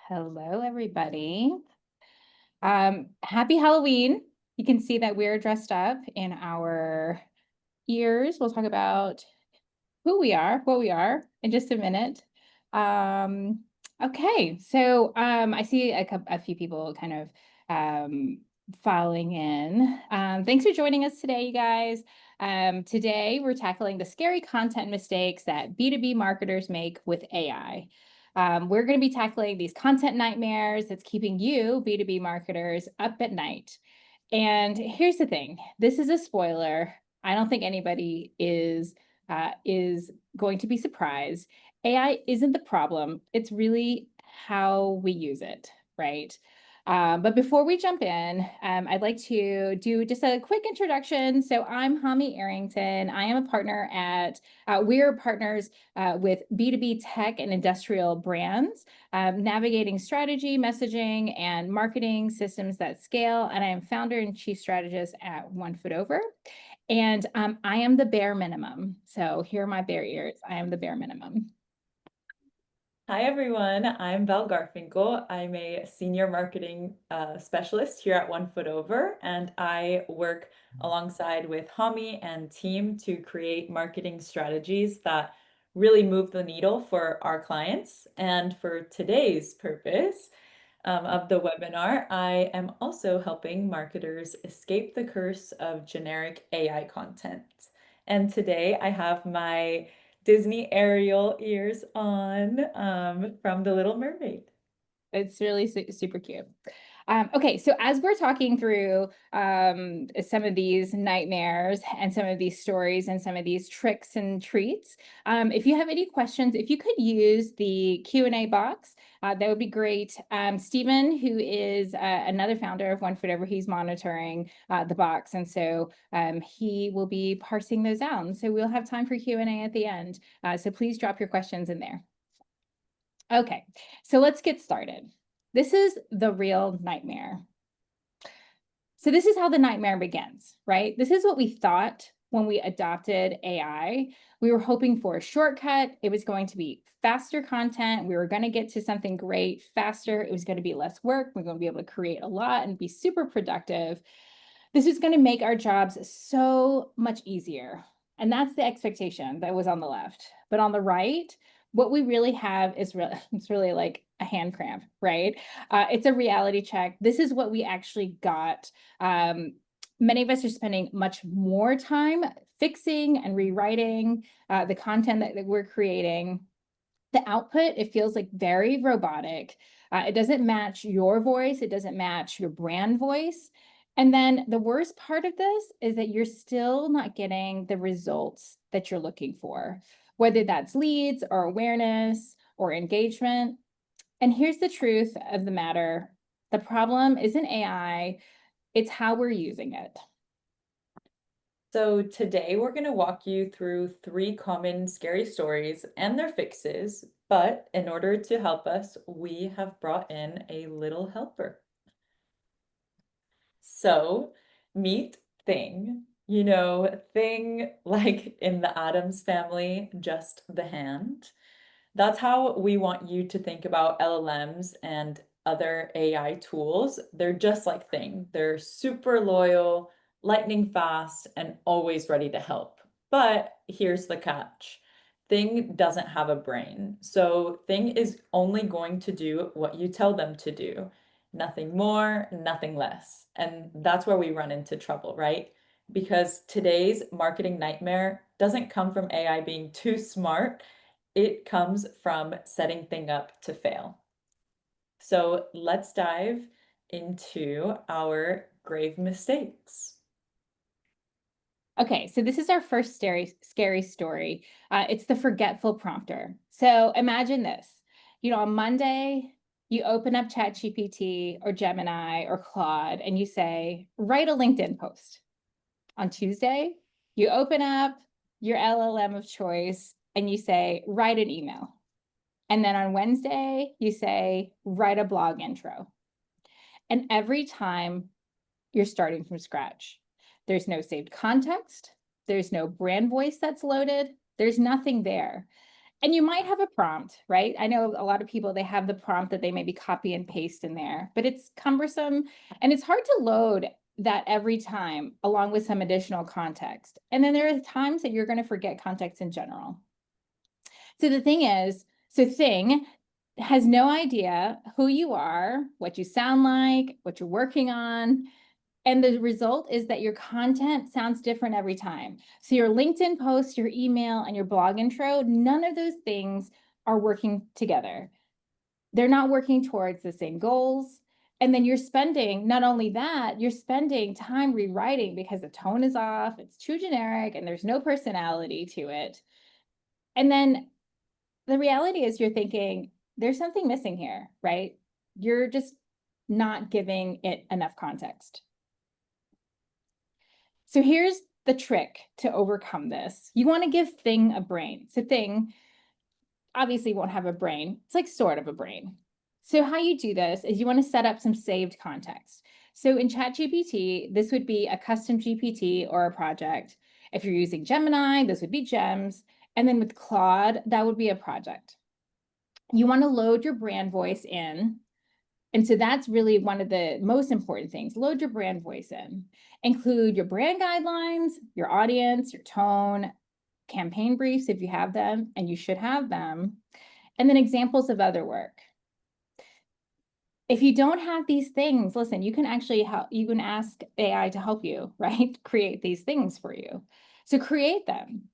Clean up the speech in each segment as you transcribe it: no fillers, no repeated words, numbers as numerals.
Hello, everybody. Happy Halloween. You can see that we're dressed up in our ears. We'll talk about who we are, what we are in just a minute. Okay, so I see a few people kind of filing in. Thanks for joining us today, you guys. Today, we're tackling the scary content mistakes that B2B marketers make with AI. We're going to be tackling these content nightmares that's keeping you, B2B marketers, up at night. And here's the thing. This is a spoiler. I don't think anybody is going to be surprised. AI isn't the problem. It's really how we use it, right? But before we jump in, I'd like to do just a quick introduction. So I'm Hami Arrington. I am a partner at, we're partners with B2B tech and industrial brands, navigating strategy, messaging, and marketing systems that scale. And I am founder and chief strategist at One Foot Over. And I am the bare minimum. So here are my bare ears. I am the bare minimum. Hi, everyone. I'm Garfinkel. I'm a senior marketing specialist here at One Foot Over, and I work alongside with Hami and team to create marketing strategies that really move the needle for our clients. And for today's purpose of the webinar, I am also helping marketers escape the curse of generic AI content. And today I have my Disney Ariel ears on from The Little Mermaid. It's really super cute. Okay, so as we're talking through some of these nightmares and some of these stories and some of these tricks and treats, if you have any questions, if you could use the Q&A box, that would be great. Stephen, who is another founder of One Foot Over, he's monitoring the box, and so he will be parsing those out. And so we'll have time for Q&A at the end. So please drop your questions in there. Okay, so let's get started. This is the real nightmare. So this is how the nightmare begins, right? This is what we thought when we adopted AI. We were hoping for a shortcut. It was going to be faster content. We were going to get to something great faster. It was going to be less work. We're going to be able to create a lot and be super productive. This is going to make our jobs so much easier. And that's the expectation that was on the left. But on the right, what we really have is it's really like a hand cramp, right? It's a reality check. This is what we actually got. Many of us are spending much more time fixing and rewriting the content that we're creating. The output, it feels like very robotic. It doesn't match your voice. It doesn't match your brand voice. And then the worst part of this is that you're still not getting the results that you're looking for, whether that's leads or awareness or engagement. And here's the truth of the matter. The problem isn't AI, it's how we're using it. So today we're going to walk you through 3 common scary stories and their fixes, but in order to help us, we have brought in a little helper. So meet Thing. You know, Thing like in the Addams Family, just the hand. That's how we want you to think about LLMs and other AI tools. They're just like Thing. They're super loyal, lightning fast, and always ready to help. But here's the catch. Thing doesn't have a brain. So Thing is only going to do what you tell them to do. Nothing more, nothing less. And that's where we run into trouble, right? Because today's marketing nightmare doesn't come from AI being too smart. It comes from setting Thing up to fail. So let's dive into our grave mistakes. Okay, so this is our first scary story. It's the forgetful prompter. So imagine this. On Monday, you open up ChatGPT or Gemini or Claude and you say, write a LinkedIn post. On Tuesday, you open up your LLM of choice and you say, write an email. And then on Wednesday, you say, write a blog intro. And every time you're starting from scratch. There's no saved context. There's no brand voice that's loaded. There's nothing there. And you might have a prompt, right? I know a lot of people, they have the prompt that they maybe copy and paste in there, but it's cumbersome and it's hard to load that every time along with some additional context. And then there are times that you're going to forget context in general. So the thing is, Thing has no idea who you are, what you sound like, what you're working on. And the result is that your content sounds different every time. So your LinkedIn post, your email, and your blog intro, none of those things are working together. They're not working towards the same goals. And then you're spending, not only that, you're spending time rewriting because the tone is off, it's too generic, and there's no personality to it. And then the reality is you're thinking, there's something missing here, right? You're just not giving it enough context. So here's the trick to overcome this. You want to give Thing a brain. So Thing obviously won't have a brain. It's like sort of a brain. So how you do this is you want to set up some saved context. So in ChatGPT, this would be a custom GPT or a project. If you're using Gemini, this would be gems. And then with Claude, that would be a project. You want to load your brand voice in. And so that's really one of the most important things. Load your brand voice in. Include your brand guidelines, your audience, your tone, campaign briefs if you have them, and you should have them, and then examples of other work. If you don't have these things, listen, you can actually help, you can ask AI to help you, right? Create these things for you. So create them.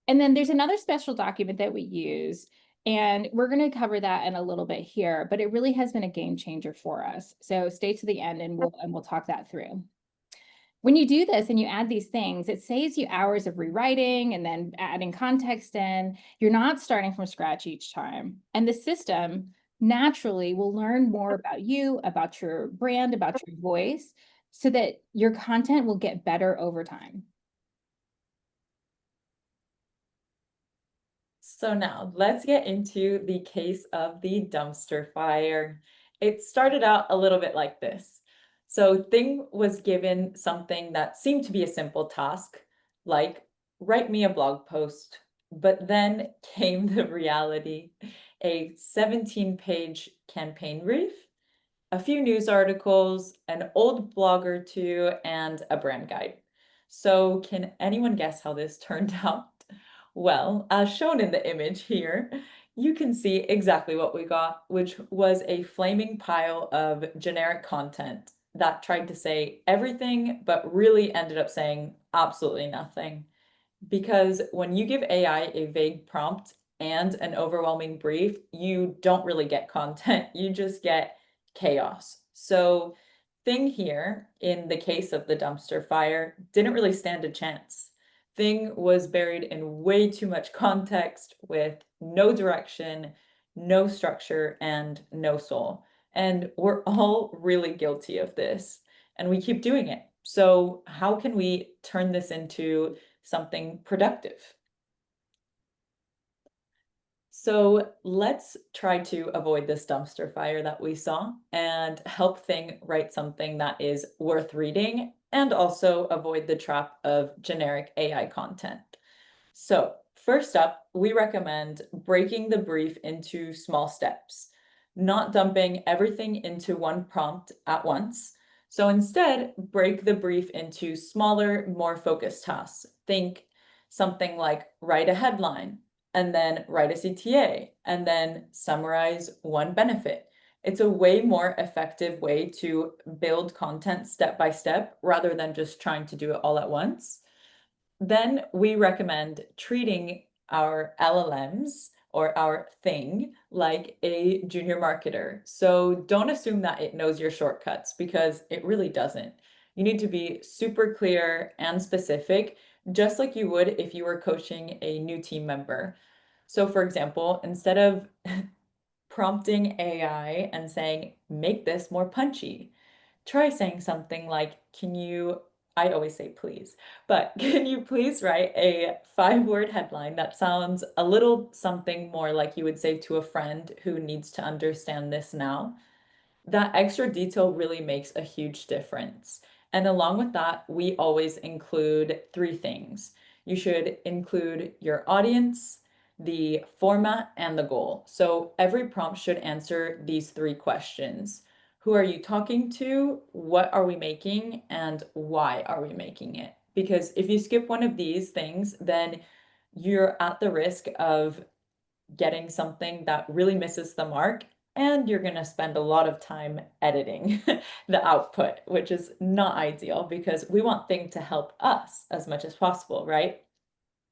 And then there's another special document that we use, and we're going to cover that in a little bit here, but it really has been a game changer for us. So stay to the end and we'll talk that through. When you do this and you add these things, it saves you hours of rewriting and then adding context in. You're not starting from scratch each time. And the system naturally will learn more about you, about your brand, about your voice, so that your content will get better over time. So now let's get into the case of the dumpster fire. It started out a little bit like this. So Thing was given something that seemed to be a simple task, like write me a blog post. But then came the reality, a 17-page campaign brief, a few news articles, an old blog or two, and a brand guide. So can anyone guess how this turned out? Well, as shown in the image here, you can see exactly what we got, which was a flaming pile of generic content that tried to say everything, but really ended up saying absolutely nothing. Because when you give AI a vague prompt and an overwhelming brief, you don't really get content, you just get chaos. So Thing here, in the case of the dumpster fire, didn't really stand a chance. Thing was buried in way too much context with no direction, no structure, and no soul. And we're all really guilty of this, and we keep doing it. So how can we turn this into something productive? So let's try to avoid this dumpster fire that we saw and help Thing write something that is worth reading and also avoid the trap of generic AI content. So first up, we recommend breaking the brief into small steps, not dumping everything into one prompt at once. So instead, break the brief into smaller, more focused tasks. Think something like write a headline, and then write a CTA, and then summarize one benefit. It's a way more effective way to build content step by step rather than just trying to do it all at once. Then we recommend treating our LLMs or our Thing like a junior marketer. So don't assume that it knows your shortcuts because it really doesn't. You need to be super clear and specific, just like you would if you were coaching a new team member. So for example, instead of prompting AI and saying, make this more punchy, try saying something like, I always say please, but can you please write a 5-word headline that sounds a little something more like you would say to a friend who needs to understand this now? That extra detail really makes a huge difference. And along with that, we always include 3 things. You should include your audience, the format, and the goal. So every prompt should answer these three questions. Who are you talking to? What are we making? And why are we making it? Because if you skip one of these things, then you're at the risk of getting something that really misses the mark, and you're going to spend a lot of time editing the output, which is not ideal because we want things to help us as much as possible, right?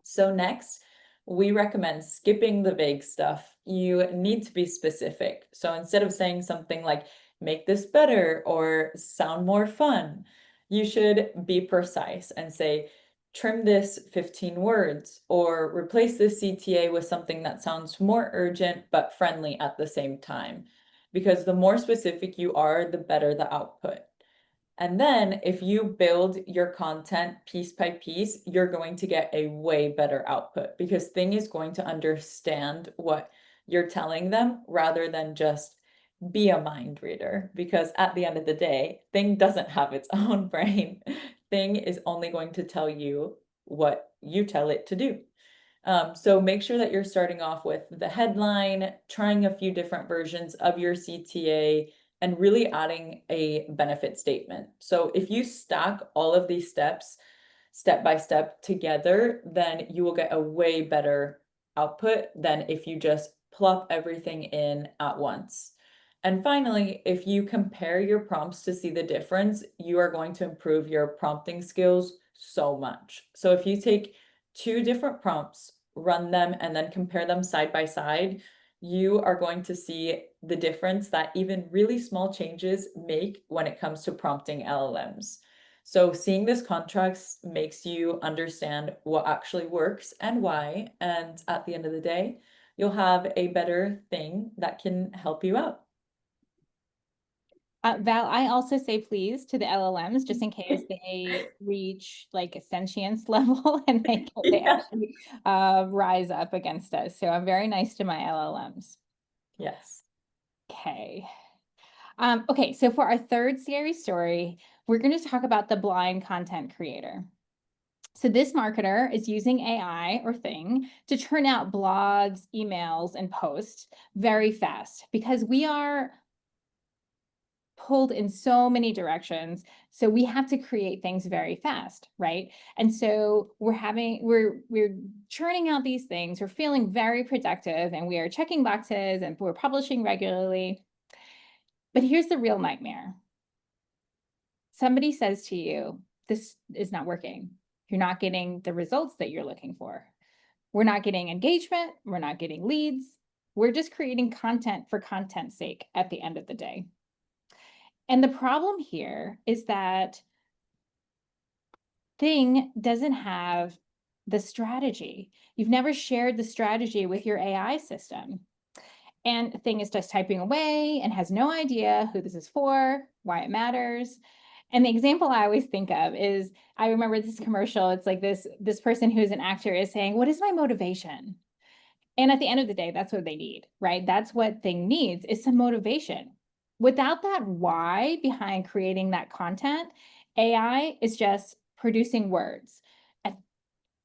So next, we recommend skipping the vague stuff. You need to be specific. So instead of saying something like, make this better or sound more fun, you should be precise and say, trim this 15 words or replace this CTA with something that sounds more urgent but friendly at the same time. Because the more specific you are, the better the output. And then if you build your content piece by piece, you're going to get a way better output because Thing is going to understand what you're telling them rather than just be a mind reader. Because at the end of the day, Thing doesn't have its own brain. Thing is only going to tell you what you tell it to do. So make sure that you're starting off with the headline, trying a few different versions of your CTA, and really adding a benefit statement. So if you stack all of these steps step by step together, then you will get a way better output than if you just plop everything in at once. And finally, if you compare your prompts to see the difference, you are going to improve your prompting skills so much. So if you take two different prompts, run them, and then compare them side by side, you are going to see the difference that even really small changes make when it comes to prompting LLMs. So seeing this contrast makes you understand what actually works and why. And at the end of the day, you'll have a better thing that can help you out. Val, I also say please to the LLMs just in case they reach like a sentience level and they Yeah. actually rise up against us. So I'm very nice to my LLMs. Yes. Okay. Okay, so for our third scary story, we're going to talk about the blind content creator. So this marketer is using AI or Thing to churn out blogs, emails, and posts very fast because we are pulled in so many directions. So we have to create things very fast, right? And so we're churning out these things, we're feeling very productive, and we are checking boxes and we're publishing regularly. But here's the real nightmare. Somebody says to you, this is not working. You're not getting the results that you're looking for. We're not getting engagement. We're not getting leads. We're just creating content for content's sake at the end of the day. And the problem here is that Thing doesn't have the strategy. You've never shared the strategy with your AI system. And Thing is just typing away and has no idea who this is for, why it matters. And the example I always think of is I remember this commercial. It's like this person who's an actor is saying, "What is my motivation?" And at the end of the day, that's what they need, right? That's what Thing needs is some motivation. Without that why behind creating that content, AI is just producing words. And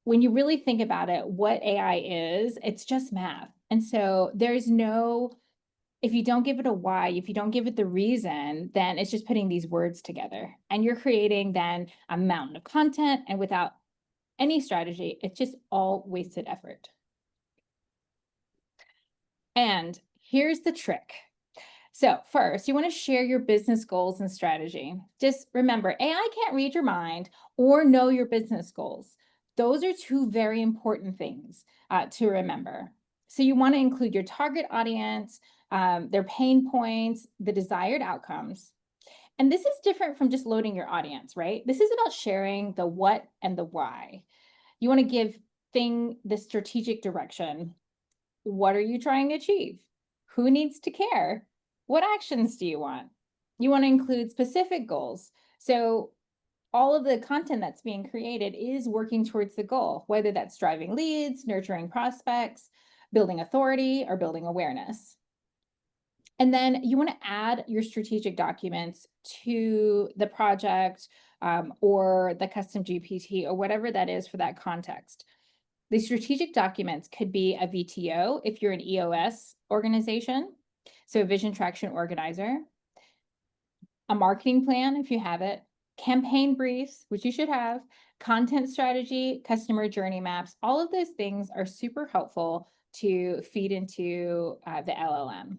when you really think about it, what AI is, it's just math. And so there's no, if you don't give it a why, if you don't give it the reason, then it's just putting these words together. And you're creating then a mountain of content. And without any strategy, it's just all wasted effort. And here's the trick. So first, you want to share your business goals and strategy. Just remember, AI can't read your mind or know your business goals. Those are two very important things to remember. So you want to include your target audience, their pain points, the desired outcomes. And this is different from just loading your audience, right? This is about sharing the what and the why. You want to give Thing the strategic direction. What are you trying to achieve? Who needs to care? What actions do you want? You want to include specific goals. So all of the content that's being created is working towards the goal, whether that's driving leads, nurturing prospects, building authority, or building awareness. And then you want to add your strategic documents to the project or the custom GPT or whatever that is for that context. The strategic documents could be a VTO if you're an EOS organization, so a vision traction organizer, a marketing plan if you have it, campaign briefs, which you should have, content strategy, customer journey maps. All of those things are super helpful to feed into the LLM.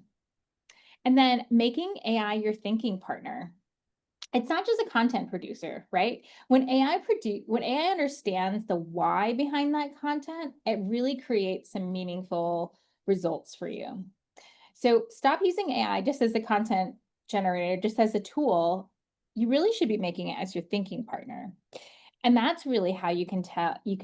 And then making AI your thinking partner. It's not just a content producer, right? When AI understands the why behind that content, it really creates some meaningful results for you. So stop using AI just as the content generator, just as a tool. You really should be making it as your thinking partner. And that's really how you can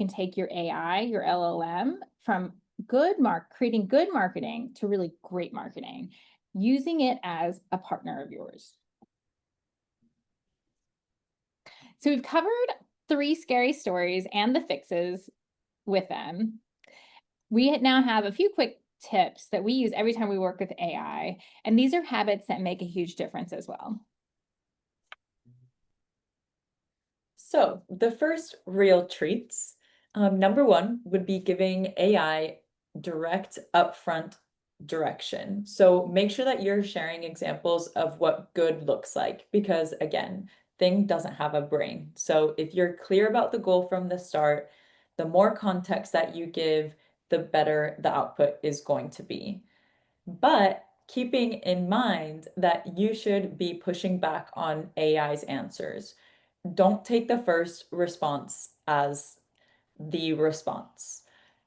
take your AI, your LLM, from creating good marketing to really great marketing, using it as a partner of yours. So we've covered 3 scary stories and the fixes with them. We now have a few quick tips that we use every time we work with AI, and these are habits that make a huge difference as well. So the first real treats, number one would be giving AI direct upfront direction. So make sure that you're sharing examples of what good looks like, because again, thing doesn't have a brain. So if you're clear about the goal from the start, the more context that you give, the better the output is going to be. But keeping in mind that you should be pushing back on AI's answers. Don't take the first response as the response.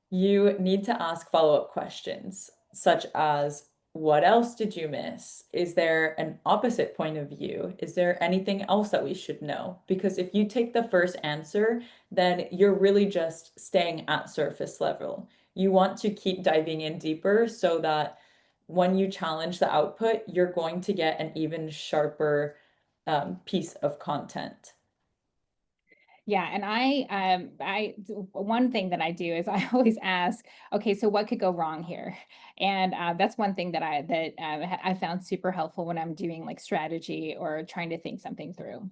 You need to ask follow-up questions, such as, what else did you miss? Is there an opposite point of view? Is there anything else that we should know? Because if you take the first answer, then you're really just staying at surface level. You want to keep diving in deeper so that when you challenge the output, you're going to get an even sharper piece of content. Yeah, and one thing that I do is I always ask, okay, so what could go wrong here? And that's one thing that I found super helpful when I'm doing like strategy or trying to think something through.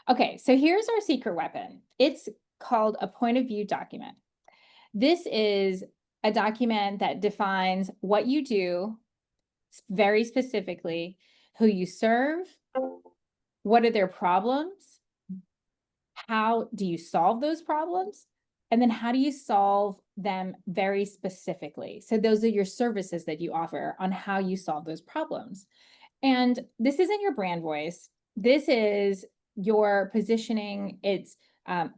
Okay, so here's our secret weapon. It's called a point of view document. This is a document that defines what you do very specifically, who you serve, what are their problems, how do you solve those problems, and then how do you solve them very specifically. So those are your services that you offer on how you solve those problems. And this isn't your brand voice. This is your positioning. It's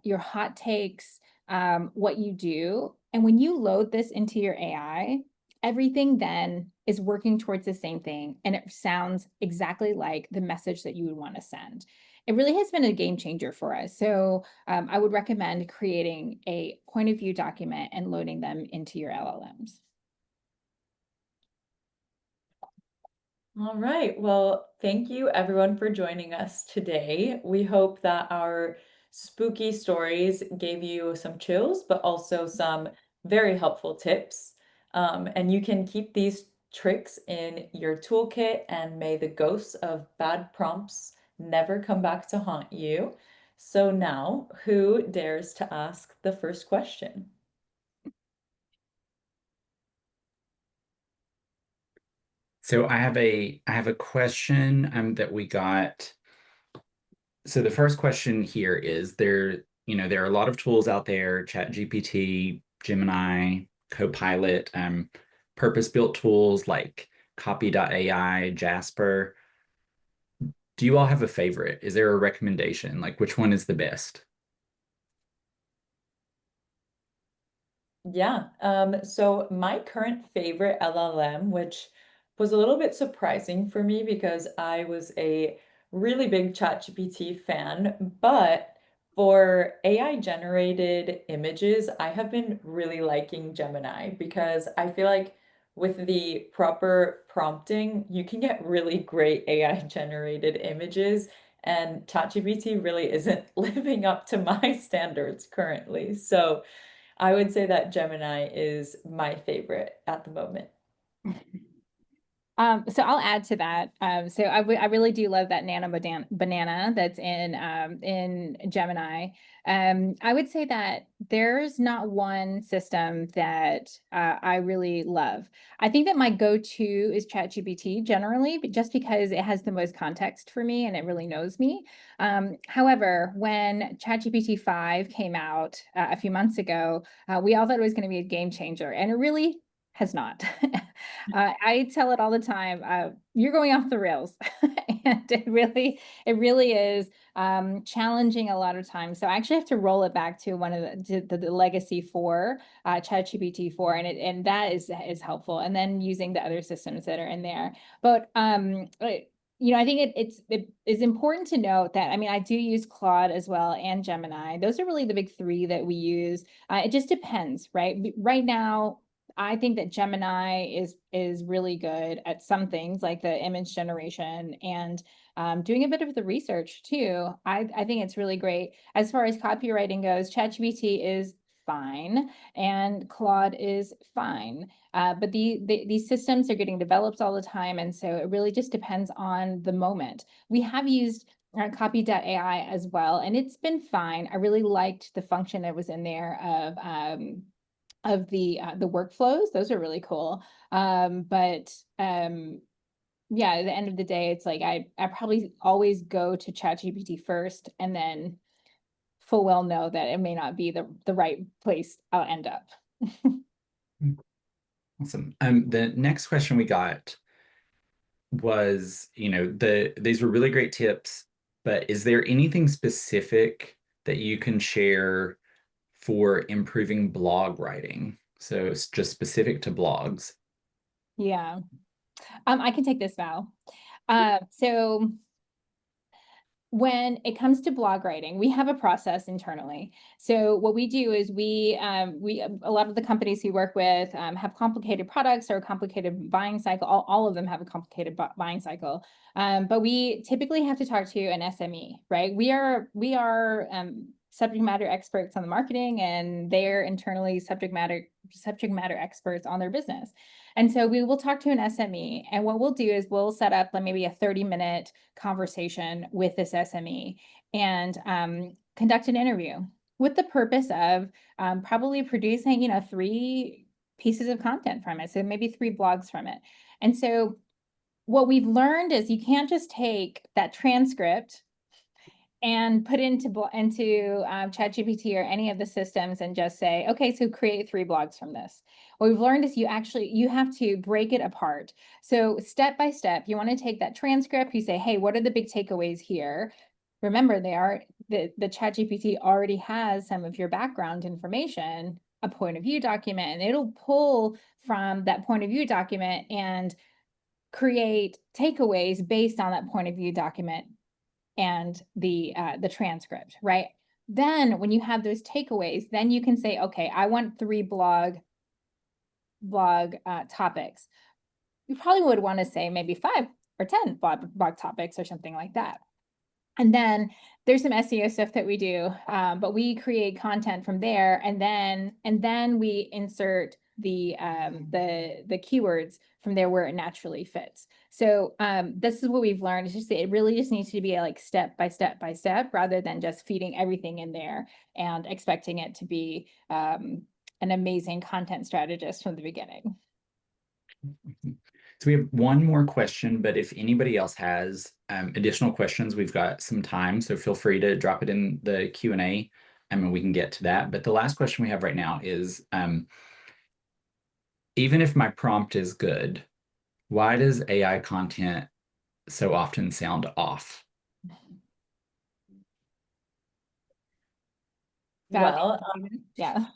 your hot takes, what you do. And when you load this into your AI, everything then is working towards the same thing. And it sounds exactly like the message that you would want to send. It really has been a game changer for us. So I would recommend creating a point of view document and loading them into your LLMs. All right. Well, thank you everyone for joining us today. We hope that our spooky stories gave you some chills, but also some very helpful tips. And you can keep these tricks in your toolkit, and may the ghosts of bad prompts never come back to haunt you. So now, who dares to ask the first question? So I have a question that we got. So the first question here is there are a lot of tools out there, ChatGPT, Gemini, Copilot, purpose-built tools like Copy.ai, Jasper. Do you all have a favorite? Is there a recommendation? Like which one is the best? Yeah, so my current favorite LLM, which was a little bit surprising for me because I was a really big ChatGPT fan, but for AI generated images, I have been really liking Gemini because I feel like with the proper prompting, you can get really great AI generated images, and ChatGPT really isn't living up to my standards currently. So I would say that Gemini is my favorite at the moment. So I'll add to that. So I really do love that nano banana that's in Gemini. I would say that there's not one system that I really love. I think that my go-to is ChatGPT generally, but just because it has the most context for me and it really knows me. However, when ChatGPT 5 came out a few months ago, we all thought it was going to be a game changer, and it really has not. I tell it all the time, you're going off the rails. And it really is challenging a lot of times. So I actually have to roll it back to one of the legacy for ChatGPT 4, and that is helpful. And then using the other systems that are in there. But I think it is important to note that, I mean, I do use Claude as well and Gemini. Those are really the big three that we use. It just depends, right? Right now, I think that Gemini is really good at some things like the image generation and doing a bit of the research too. I think it's really great. As far as copywriting goes, ChatGPT is fine and Claude is fine. But these systems are getting developed all the time. And so it really just depends on the moment. We have used copy.ai as well, and it's been fine. I really liked the function that was in there of the workflows. Those are really cool. But yeah, at the end of the day, it's like I probably always go to ChatGPT first and then full well know that it may not be the right place I'll end up. Awesome. The next question we got was, these were really great tips, but is there anything specific that you can share for improving blog writing? So it's just specific to blogs. Yeah. I can take this, Val. So when it comes to blog writing, we have a process internally. So what we do is a lot of the companies we work with have complicated products or a complicated buying cycle. All of them have a complicated buying cycle. But we typically have to talk to an SME, right? We are subject matter experts on the marketing, and they're internally subject matter experts on their business. And so we will talk to an SME, and what we'll do is we'll set up like maybe a 30-minute conversation with this SME and conduct an interview with the purpose of probably producing, 3 pieces of content from it. So maybe 3 blogs from it. And so what we've learned is you can't just take that transcript and put into ChatGPT or any of the systems and just say, okay, so create 3 blogs from this. What we've learned is you have to break it apart. So step by step, you want to take that transcript, you say, hey, what are the big takeaways here? Remember, the ChatGPT already has some of your background information, a point of view document, and it'll pull from that point of view document and create takeaways based on that point of view document and the transcript, right? Then when you have those takeaways, then you can say, okay, I want 3 blog topics. You probably would want to say maybe 5 or 10 blog topics or something like that. And then there's some SEO stuff that we do, but we create content from there, and then we insert the keywords from there where it naturally fits. So this is what we've learned. It's just it really just needs to be like step by step by step, rather than just feeding everything in there and expecting it to be an amazing content strategist from the beginning. So we have one more question, but if anybody else has additional questions, we've got some time, so feel free to drop it in the Q&A, and we can get to that. But the last question we have right now is, even if my prompt is good, why does AI content so often sound off? Well, yeah.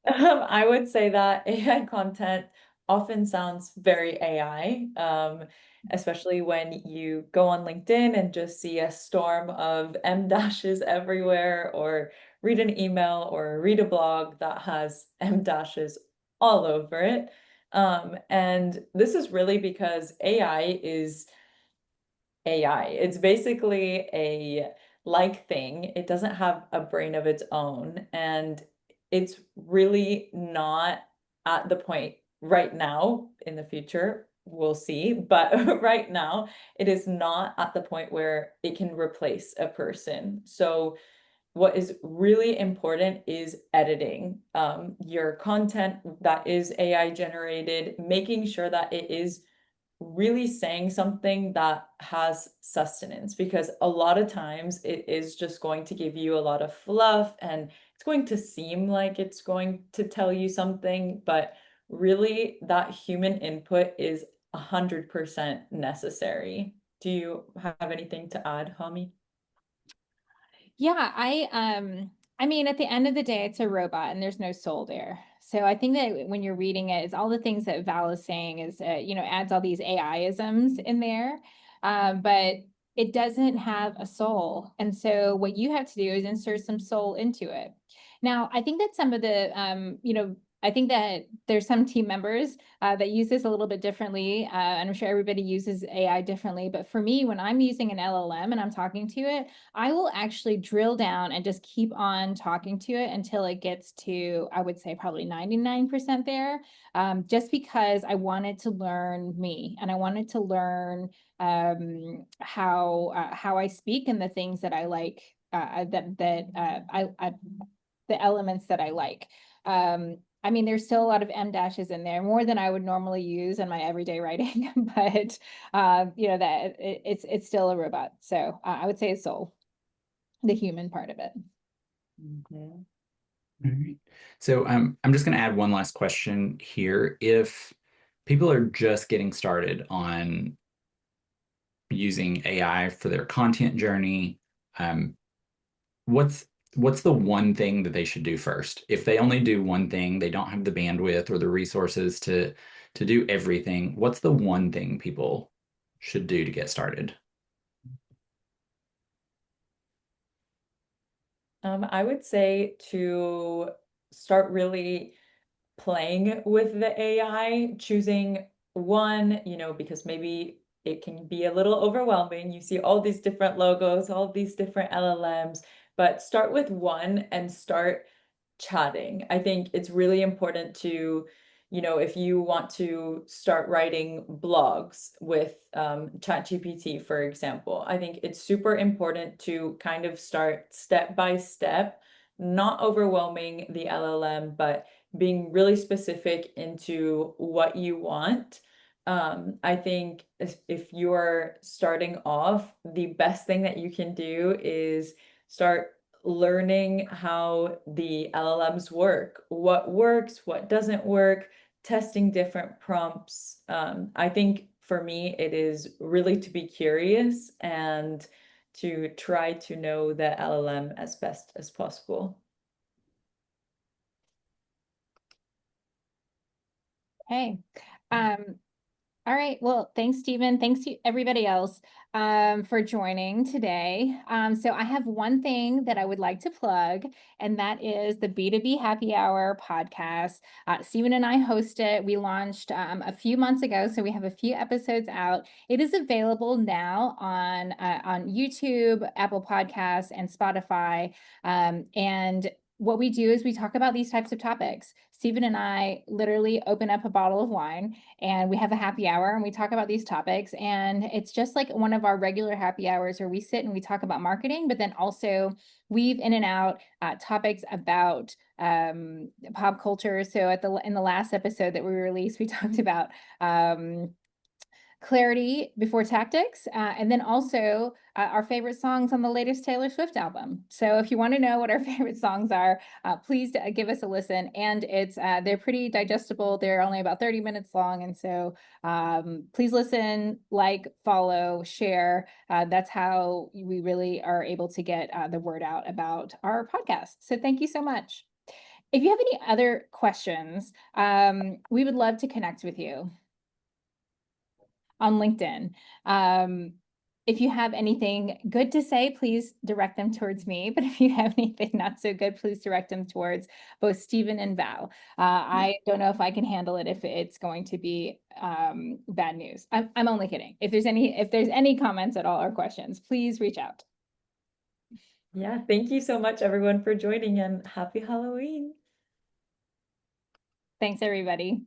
I would say that AI content often sounds very AI, especially when you go on LinkedIn and just see a storm of M dashes everywhere, or read an email or read a blog that has M dashes all over it. And this is really because AI is AI. It's basically a like thing. It doesn't have a brain of its own, and it's really not at the point right now in the future we'll see. But right now, it is not at the point where it can replace a person. So what is really important is editing your content that is AI generated, making sure that it is really saying something that has sustenance, because a lot of times it is just going to give you a lot of fluff and it's going to seem like it's going to tell you something, but really that human input is 100% necessary. Do you have anything to add, Hami? Yeah, I mean, at the end of the day, it's a robot and there's no soul there. So I think that when you're reading it, it's all the things that Val is saying is, adds all these AI-isms in there, but it doesn't have a soul. And so what you have to do is insert some soul into it. Now, I think that some of the, I think that there's some team members that use this a little bit differently. And I'm sure everybody uses AI differently. But for me, when I'm using an LLM and I'm talking to it, I will actually drill down and just keep on talking to it until it gets to, I would say, probably 99% there, just because I wanted to learn me and I wanted to learn how I speak and the things that I like, the elements that I like. I mean, there's still a lot of M dashes in there, more than I would normally use in my everyday writing, but that it's still a robot. So I would say it's soul, the human part of it. Mhm. All right. So I'm just going to add one last question here. If people are just getting started on using AI for their content journey, what's the one thing that they should do first? If they only do one thing, they don't have the bandwidth or the resources to do everything, what's the one thing people should do to get started? I would say to start really playing with the AI, choosing one, because maybe it can be a little overwhelming. You see all these different logos, all these different LLMs, but start with one and start chatting. I think it's really important to, if you want to start writing blogs with ChatGPT, for example, I think it's super important to kind of start step by step, not overwhelming the LLM, but being really specific into what you want. I think if you're starting off, the best thing that you can do is start learning how the LLMs work, what works, what doesn't work, testing different prompts. I think for me, it is really to be curious and to try to know the LLM as best as possible. Okay. All right. Well, thanks, Stephen. Thanks to everybody else for joining today. So I have one thing that I would like to plug, and that is the B2B Happy Hour podcast. Stephen and I host it. We launched a few months ago, so we have a few episodes out. It is available now on YouTube, Apple Podcasts, and Spotify. And what we do is we talk about these types of topics. Stephen and I literally open up a bottle of wine and we have a happy hour and we talk about these topics. And it's just like one of our regular happy hours where we sit and we talk about marketing, but then also weave in and out topics about pop culture. So in the last episode that we released, we talked about clarity before tactics, and then also our favorite songs on the latest Taylor Swift album. So if you want to know what our favorite songs are, please give us a listen. And they're pretty digestible. They're only about 30 minutes long. And so please listen, like, follow, share. That's how we really are able to get the word out about our podcast. So thank you so much. If you have any other questions, we would love to connect with you on LinkedIn. If you have anything good to say, please direct them towards me. But if you have anything not so good, please direct them towards both Stephen and Val. I don't know if I can handle it if it's going to be bad news. I'm only kidding. If there's any comments at all or questions, please reach out. Yeah, thank you so much, everyone, for joining, and happy Halloween. Thanks, everybody.